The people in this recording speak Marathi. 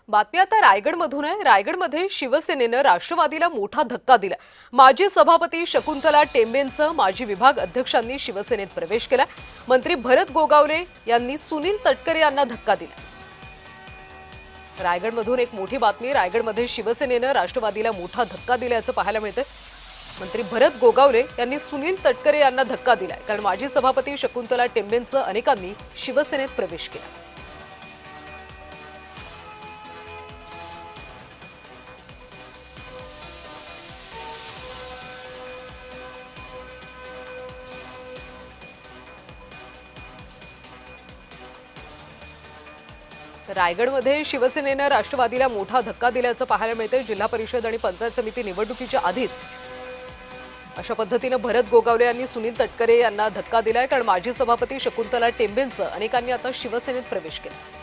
बातमी आता रायगडमधून आहे। रायगडमध्ये शिवसेनेनं राष्ट्रवादीला मोठा धक्का दिला। माजी सभापती शकुंतला टेंबेंसह माजी विभाग अध्यक्षांनी शिवसेनेत प्रवेश केला। मंत्री भरत गोगावले यांनी सुनील तटकरे यांना धक्का दिला। रायगडमधून एक मोठी बातमी। रायगडमध्ये शिवसेनेनं राष्ट्रवादीला मोठा धक्का दिल्याचं पाहायला मिळतंय। मंत्री भरत गोगावले यांनी सुनील तटकरे यांना धक्का दिलाय, कारण माजी सभापती शकुंतला टेंबेंसह अनेकांनी शिवसेनेत प्रवेश केला। रायगडमध्ये शिवसेनेनं राष्ट्रवादीला मोठा धक्का दिल्याचं पाहायला मिळतंय। जिल्हा परिषद आणि पंचायत समिती निवडणुकीच्या आधीच अशा पद्धतीने भरत गोगावले यांनी सुनील तटकरे यांना धक्का दिलाय, कारण माजी सभापती शकुंतला टेंबेंसह अनेकांनी आता शिवसेनेत प्रवेश केला।